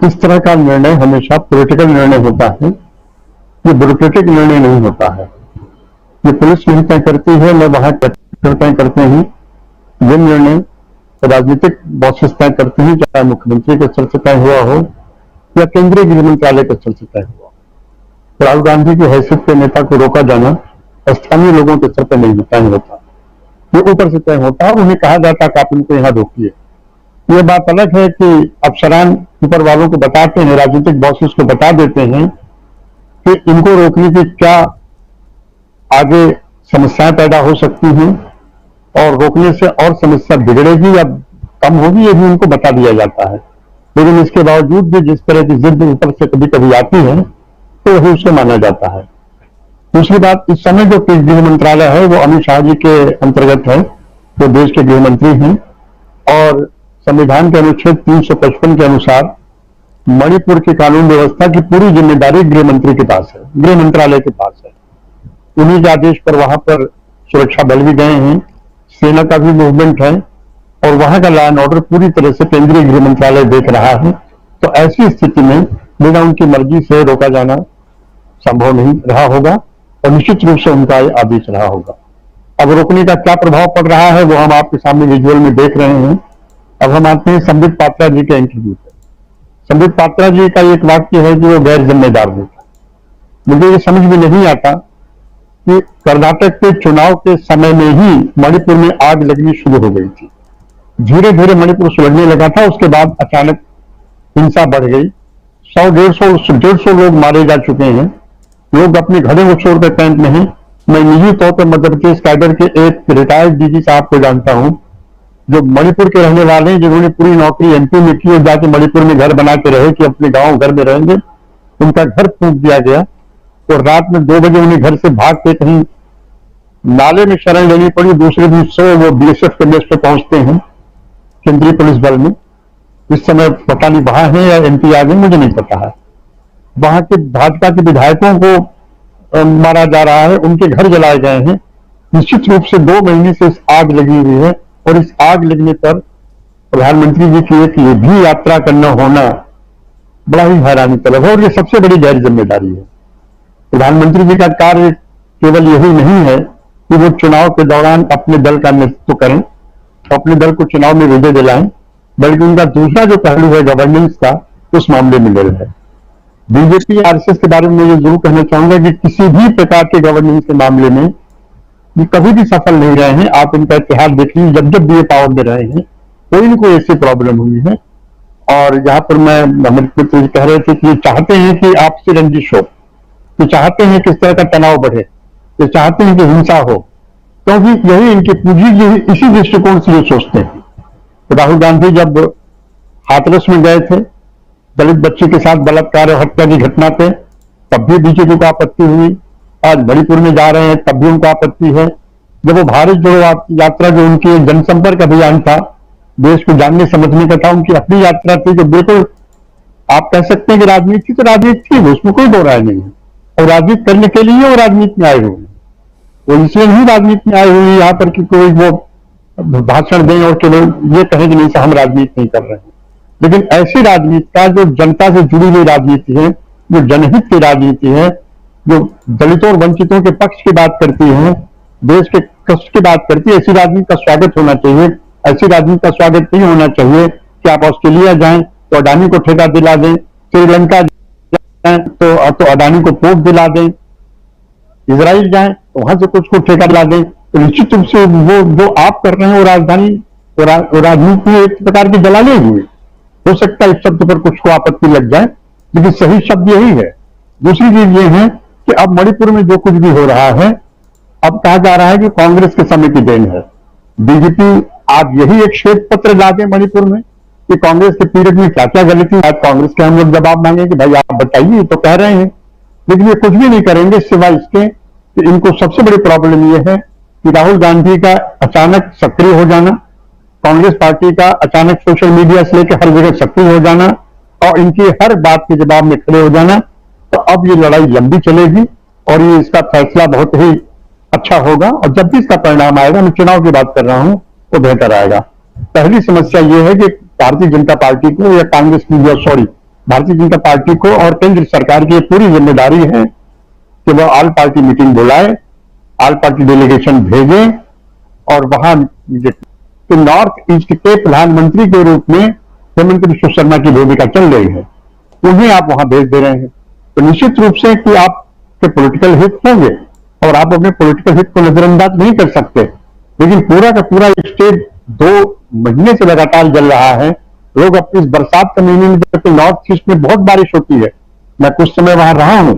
इस तरह का निर्णय हमेशा पॉलिटिकल निर्णय होता है, ये ब्यूरोक्रेटिक निर्णय नहीं होता है। ये पुलिस नहीं तय करती है, न वहां तय करते हैं। ये निर्णय राजनीतिक बॉसेस तय करते हैं, चाहे मुख्यमंत्री के स्तर से तय हुआ हो या केंद्रीय गृह मंत्रालय के स्तर से तय हुआ। राहुल गांधी की हैसियत के नेता को रोका जाना स्थानीय लोगों के स्तर पर नहीं तय होता, ये ऊपर से तय होता है। उन्हें कहा जाता है कि आप इनको यहां रोकिए। ये बात अलग है कि अफसरान ऊपर वालों को बताते हैं, राजनीतिक बॉसेस को बता देते हैं कि इनको रोकने की क्या आगे समस्याएं पैदा हो सकती हैं और रोकने से और समस्या बिगड़ेगी या कम होगी, ये भी उनको बता दिया जाता है। लेकिन इसके बावजूद भी जिस तरह की जिद ऊपर से कभी कभी आती है तो वही उसे माना जाता है। दूसरी बात, इस समय जो गृह मंत्रालय है वो अमित शाह जी के अंतर्गत है, वो देश के गृह मंत्री हैं और संविधान के अनुच्छेद 355 के अनुसार मणिपुर की कानून व्यवस्था की पूरी जिम्मेदारी गृह मंत्री के पास है, गृह मंत्रालय के पास है। उन्हीं के आदेश पर वहां पर सुरक्षा बल भी गए हैं, सेना का भी मूवमेंट है और वहां का लॉ एंड ऑर्डर पूरी तरह से केंद्रीय गृह मंत्रालय देख रहा है। तो ऐसी स्थिति में बिना उनकी मर्जी से रोका जाना संभव नहीं रहा होगा और निश्चित रूप से उनका आदेश रहा होगा। अब रोकने का क्या प्रभाव पड़ रहा है वो हम आपके सामने विजुअल में देख रहे हैं। अब हम आते हैं संबित पात्रा जी के इंटरव्यू पर। संबित पात्रा जी का एक वाक्य है जो गैर जिम्मेदार होता है। मुझे ये समझ में नहीं आता कि कर्नाटक के चुनाव के समय में ही मणिपुर में आग लगनी शुरू हो गई थी। धीरे धीरे मणिपुर सुलगने लगा था, उसके बाद अचानक हिंसा बढ़ गई। 100-150 लोग मारे जा चुके हैं, लोग अपने घरों को छोड़कर कैंप में हैं। मैं निजी तौर पर मध्य प्रदेश कैडर के एक रिटायर्ड डीजी साहब को जानता हूं जो मणिपुर के रहने वाले हैं, जिन्होंने पूरी नौकरी एमपी में की और जाके मणिपुर में घर बना के रहे कि अपने गांव घर में रहेंगे। उनका घर फूंक दिया गया और रात में 2 बजे उन्हें घर से भाग के कहीं नाले में शरण लेनी पड़ी। दूसरे दिन 100 वो बीएसएफ के बेस पे पहुंचते हैं, केंद्रीय पुलिस बल में। इस समय पता नहीं वहां है या एमपी आ गए, मुझे नहीं पता है। वहां के भाजपा के विधायकों को मारा जा रहा है, उनके घर जलाए गए हैं। निश्चित रूप से 2 महीने से इस आग लगी हुई है और इस आग लगने पर प्रधानमंत्री जी की एक ये भी यात्रा करना होना बड़ा ही हैरानी तलब है और ये सबसे बड़ी गैर जिम्मेदारी है। प्रधानमंत्री जी का कार्य केवल यही नहीं है कि वो चुनाव के दौरान अपने दल का नेतृत्व करें, अपने दल को चुनाव में विजय दिलाएं, बल्कि उनका दूसरा जो पहलू है गवर्नेंस का, उस मामले में निरत है। बीजेपी आरएसएस के बारे में ये जरूर कहना चाहूंगा कि किसी भी प्रकार के गवर्नेंस के मामले में ये कभी भी सफल नहीं रहे हैं। आप इनका इतिहास देख लीजिए, जब जब भी ये पावर में रहे हैं कोई न कोई ऐसी प्रॉब्लम हुई है। और यहाँ पर मैं हमारे मित्र कह रहे थे कि ये चाहते हैं कि आपसी रंजिश हो, ये चाहते हैं कि इस तरह का तनाव बढ़े, ये चाहते हैं कि हिंसा हो, क्योंकि यही इनकी पूंजी इसी दृष्टिकोण से ये सोचते हैं। राहुल गांधी जब हाथरस में गए थे दलित बच्चे के साथ बलात्कार और हत्या की घटना पे, तब भी बीजेपी को आपत्ति हुई। आज मणिपुर में जा रहे हैं तब भी उनको आपत्ति है। जब वो भारत जोड़ो यात्रा जो उनकी जनसंपर्क अभियान था, देश को जानने समझने का था, उनकी अपनी यात्रा थी, जो बिल्कुल आप कह सकते हैं कि राजनीति तो राजनीति थी, उसमें कोई दो राय नहीं है। और राजनीति करने के लिए वो राजनीति में आए हुए हैं, वो इसलिए नहीं राजनीति में आए हुए हैं यहाँ पर कि कोई वो भाषण दें और केवल ये कहें कि नहीं से हम राजनीति नहीं कर रहे हैं। लेकिन ऐसी राजनीति का जो जनता से जुड़ी हुई राजनीति है, जो जनहित की राजनीति है, जो दलितों और वंचितों के पक्ष की बात करती है, देश के कष्ट की बात करती है, ऐसी राजनीति का स्वागत होना चाहिए। ऐसी राजनीति का स्वागत नहीं होना चाहिए कि आप ऑस्ट्रेलिया जाएं तो अडानी को ठेका दिला दें, श्रीलंका जाएं तो अडानी को पोर्ट दिला दें, इजराइल जाएं तो वहां से कुछ को ठेका दिला दें। तो निश्चित रूप से वो आप कर रहे हैं वो राजनीति में एक प्रकार की दलाली हुई। हो सकता है इस शब्द पर कुछ को आपत्ति लग जाए, लेकिन सही शब्द यही है। दूसरी चीज ये है कि अब मणिपुर में जो कुछ भी हो रहा है, अब कहा जा रहा है कि कांग्रेस के समय की देन है। बीजेपी आप यही एक श्वेत पत्र ला दें मणिपुर में कि कांग्रेस के पीरियड में क्या क्या गलती, आज कांग्रेस के हम लोग जवाब मांगे कि भाई आप बताइए, तो कह रहे हैं, लेकिन ये कुछ भी नहीं करेंगे सिवाय इसके कि इनको सबसे बड़ी प्रॉब्लम यह है कि राहुल गांधी का अचानक सक्रिय हो जाना, कांग्रेस पार्टी का अचानक सोशल मीडिया से लेकर हर जगह सक्रिय हो जाना और इनकी हर बात के जवाब में खड़े हो जाना। तो अब ये लड़ाई लंबी चलेगी और ये इसका फैसला बहुत ही अच्छा होगा और जब भी इसका परिणाम आएगा, मैं चुनाव की बात कर रहा हूं, तो बेहतर आएगा। पहली समस्या ये है कि भारतीय जनता पार्टी को या कांग्रेस की, सॉरी भारतीय जनता पार्टी को और केंद्र सरकार की पूरी जिम्मेदारी है कि वह ऑल पार्टी मीटिंग बुलाए, ऑल पार्टी डेलीगेशन भेजे और वहां तो नॉर्थ ईस्ट के प्रधानमंत्री के रूप में हेमंत बिश्व शर्मा की भूमिका चल रही है, उन्हें आप वहां भेज दे रहे हैं। तो निश्चित रूप से कि आपके पॉलिटिकल हित होंगे और आप अपने पॉलिटिकल हित को नजरअंदाज नहीं कर सकते, लेकिन पूरा का पूरा स्टेट 2 महीने से लगातार जल रहा है। लोग अपनी इस बरसात के महीने में, जबकि नॉर्थ ईस्ट में बहुत बारिश होती है, मैं कुछ समय वहां रहा हूं,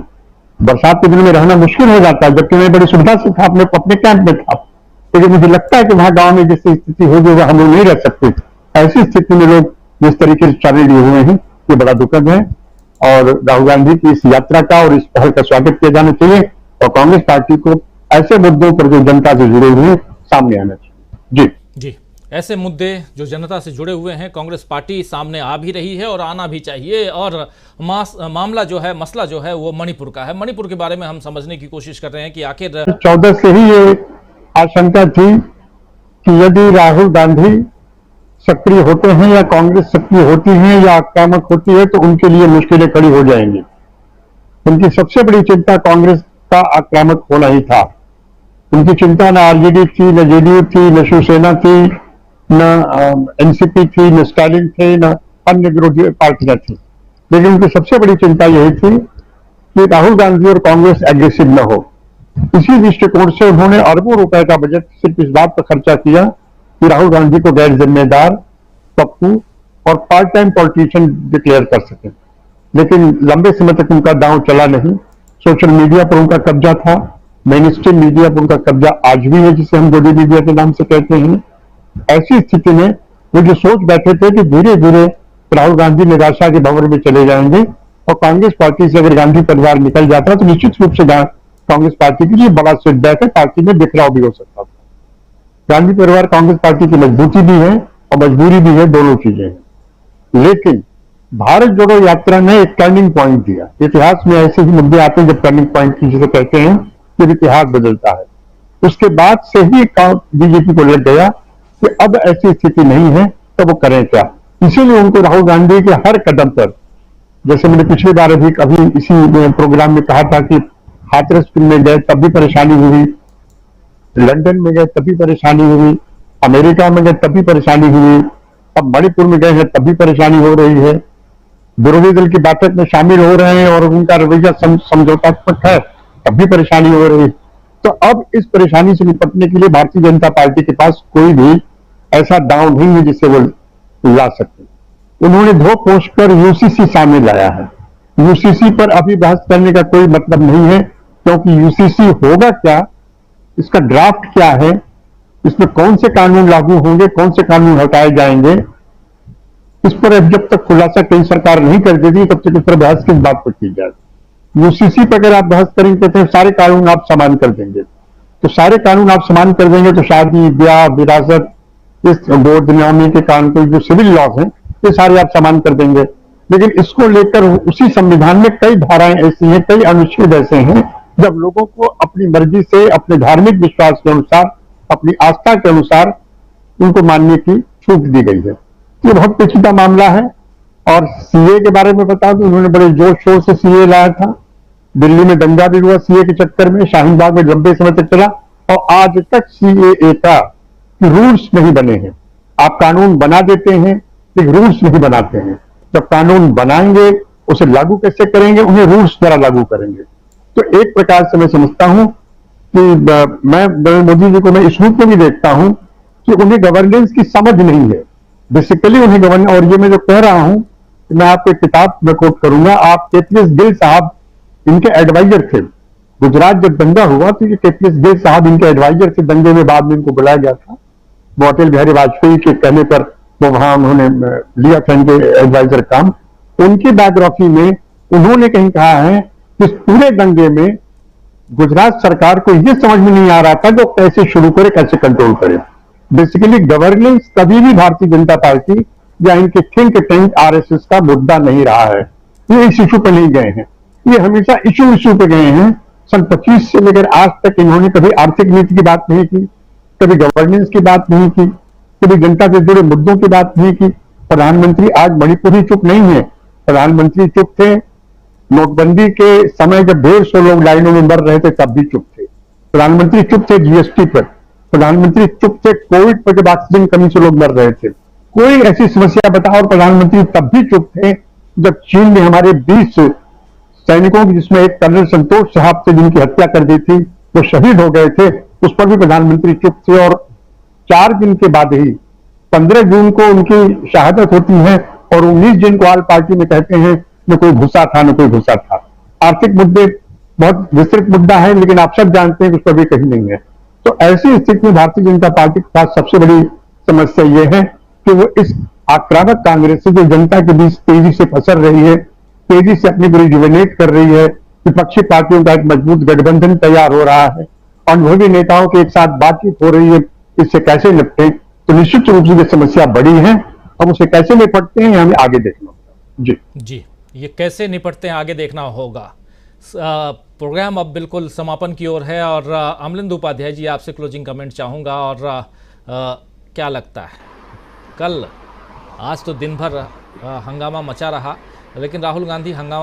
बरसात के दिन में रहना मुश्किल हो जाता है, जबकि मैं बड़ी सुविधा से था, अपने कैंप में था, लेकिन मुझे लगता है कि वहां गांव में जैसी स्थिति होगी वह हम लोग नहीं रह सकते। ऐसी स्थिति में लोग जिस तरीके से चाले लिए हुए हैं, ये बड़ा दुखद है और राहुल गांधी की इस यात्रा का और इस पहल का स्वागत किया जाना चाहिए और कांग्रेस पार्टी को ऐसे मुद्दों पर जो जनता से जुड़े हुए हैं सामने आना चाहिए। जी, ऐसे मुद्दे जो जनता से जुड़े हुए हैं कांग्रेस पार्टी सामने आ भी रही है और आना भी चाहिए। और मामला जो है, मसला जो है वो मणिपुर का है। मणिपुर के बारे में हम समझने की कोशिश कर रहे हैं कि आखिर 14 से ही ये आशंका थी कि यदि राहुल गांधी सक्रिय होते हैं या कांग्रेस सक्रिय होती है या आक्रामक होती है तो उनके लिए मुश्किलें खड़ी हो जाएंगी। उनकी सबसे बड़ी चिंता कांग्रेस का आक्रामक होना ही था। उनकी चिंता न आरजेडी थी, न जेडीयू थी, न शिवसेना थी, न एनसीपी थी, न स्टालिन थे, न अन्य विरोधी पार्टियां थी। लेकिन उनकी सबसे बड़ी चिंता यही थी कि राहुल गांधी और कांग्रेस एग्रेसिव न हो। इसी दृष्टिकोण से उन्होंने अरबों रुपए का बजट सिर्फ इस बात पर खर्चा किया कि राहुल गांधी को गैर जिम्मेदार, पप्पू और पार्ट टाइम पॉलिटिशियन डिक्लेयर कर सके। लेकिन लंबे समय तक उनका दांव चला नहीं। सोशल मीडिया पर उनका कब्जा था, मेन स्ट्रीम मीडिया पर उनका कब्जा आज भी है, जिसे हम गोदी मीडिया के नाम से कहते हैं। ऐसी स्थिति में वो जो सोच बैठे थे कि धीरे धीरे राहुल गांधी निराशा के भंवर में चले जाएंगे और कांग्रेस पार्टी से अगर गांधी परिवार निकल जाता तो निश्चित रूप से कांग्रेस पार्टी के लिए बड़ा सेटबैक है, पार्टी में बिखराव भी हो सकता था। गांधी परिवार कांग्रेस पार्टी की मजबूती भी है और मजबूरी भी है, दोनों चीजें हैं। लेकिन भारत जोड़ो यात्रा ने एक टर्निंग पॉइंट दिया। इतिहास में ऐसे ही मुद्दे आते हैं जब टर्निंग पॉइंट की जिसे कहते हैं, फिर इतिहास बदलता है। उसके बाद से ही बीजेपी को लग गया कि अब ऐसी स्थिति नहीं है तो वो करें क्या। इसीलिए उनको राहुल गांधी के हर कदम पर, जैसे मैंने पिछली बार अभी इसी प्रोग्राम में कहा था कि हाथरस में गए तब भी परेशानी हुई, लंदन में गए तब भी परेशानी हुई, अमेरिका में गए तब भी परेशानी हुई, अब मणिपुर में गए हैं तब भी परेशानी हो रही है। विरोधी दल की बैठक में शामिल हो रहे हैं और उनका रवैया समझौतात्मक है तब भी परेशानी हो रही है। तो अब इस परेशानी से निपटने के लिए भारतीय जनता पार्टी के पास कोई भी ऐसा दांव नहीं है जिससे वो ला सकते। उन्होंने धो पोष कर यूसीसी सामने लाया है। यूसीसी पर अभी बहस करने का कोई मतलब नहीं है, क्योंकि यूसीसी होगा क्या, इसका ड्राफ्ट क्या है, इसमें कौन से कानून लागू होंगे, कौन से कानून हटाए जाएंगे, इस पर जब तक खुलासा कई सरकार नहीं कर देती तब तक इस पर बहस किस बात पर की जाए। यूसीसी पर अगर आप बहस करेंगे तो सारे कानून आप समान कर देंगे, तो सारे कानून आप समान कर देंगे तो शादी, ब्याह, विरासत, इस गोद नियामी के कानून जो सिविल लॉज हैं ये सारे आप समान कर देंगे। लेकिन इसको लेकर उसी संविधान में कई धाराएं ऐसी हैं, कई अनुच्छेद ऐसे हैं जब लोगों को अपनी मर्जी से, अपने धार्मिक विश्वास के अनुसार, अपनी आस्था के अनुसार उनको मानने की छूट दी गई है। ये बहुत पेचीदा मामला है। और सीए के बारे में बता दूं, उन्होंने बड़े जोर शोर से सीए लाया था। दिल्ली में दंगा भी हुआ सीए के चक्कर में, शाहीन बाग में लंबे समय तक चला और आज तक सीए का रूल्स नहीं बने हैं। आप कानून बना देते हैं लेकिन रूल्स नहीं बनाते हैं। जब कानून बनाएंगे उसे लागू कैसे करेंगे, उन्हें रूल्स द्वारा लागू करेंगे। तो एक प्रकार से मैं समझता हूं कि मैं मोदी जी को मैं इस रूप में भी देखता हूं कि उन्हें गवर्नेंस की समझ नहीं है। बेसिकली उन्हें गवर्नेंस, और ये मैं जो कह रहा हूं, मैं आपको एक किताब में कोट करूंगा। आप केपीएस गिल साहब इनके एडवाइजर थे। गुजरात जब दंगा हुआ तो ये केपीएस गिल साहब इनके एडवाइजर थे। दंगे में बाद में इनको बुलाया गया था, वो अटल बिहारी वाजपेयी के कहने पर वो वहां उन्होंने लिया था इनके एडवाइजर काम। उनकी बायोग्राफी में उन्होंने कहीं कहा है कि इस पूरे दंगे में गुजरात सरकार को यह समझ में नहीं आ रहा था कि कैसे शुरू करे, कैसे कंट्रोल करे। बेसिकली गवर्नेंस कभी भी भारतीय जनता पार्टी या इनके थिंक टैंक आरएसएस का मुद्दा नहीं रहा है। ये इस इशू पर नहीं गए हैं, ये हमेशा इशू पे गए हैं। सन 25 से लेकर आज तक इन्होंने कभी आर्थिक नीति की बात नहीं की, कभी गवर्नेंस की बात नहीं की, कभी जनता से जुड़े मुद्दों की बात नहीं की। प्रधानमंत्री आज मणिपुर ही चुप नहीं है, प्रधानमंत्री चुप थे। नोटबंदी के समय जब 150 लोग लाइनों में मर रहे थे तब भी चुप थे। प्रधानमंत्री चुप थे जीएसटी पर। प्रधानमंत्री चुप थे कोविड पर जब ऑक्सीजन कमी से लोग मर रहे थे। कोई ऐसी समस्या बताओ और प्रधानमंत्री तब भी चुप थे जब चीन ने हमारे 20 सैनिकों की, जिसमें एक कर्नल संतोष साहब थे जिनकी हत्या कर दी थी, वो शहीद हो गए थे, उस पर भी प्रधानमंत्री चुप थे। और 4 दिन के बाद ही 15 जून को उनकी शहादत होती है और 19 जून को ऑल पार्टी में कहते हैं न कोई घुसा था न कोई घुसा था। आर्थिक मुद्दे बहुत विस्तृत मुद्दा है, लेकिन आप सब जानते हैं कि उस पर भी कहीं नहीं है। तो ऐसी स्थिति में भारतीय जनता पार्टी के पास सबसे बड़ी समस्या यह है कि वो इस आक्रामक कांग्रेस से जो जनता के बीच तेजी से पसर रही है, तेजी से अपनी रिजुवेनेट कर रही है, विपक्षी पार्टियों का एक मजबूत गठबंधन तैयार हो रहा है, अनुभवी नेताओं के एक साथ बातचीत हो रही है, इससे कैसे निपटे। तो निश्चित रूप से ये समस्या बड़ी है, अब उसे कैसे निपटते हैं हमें आगे देखना होगा। जी, ये कैसे निपटते हैं आगे देखना होगा। प्रोग्राम अब बिल्कुल समापन की ओर है और अमलेंदु उपाध्याय जी आपसे क्लोजिंग कमेंट चाहूँगा। और क्या लगता है, कल आज तो दिन भर हंगामा मचा रहा, लेकिन राहुल गांधी हंगामा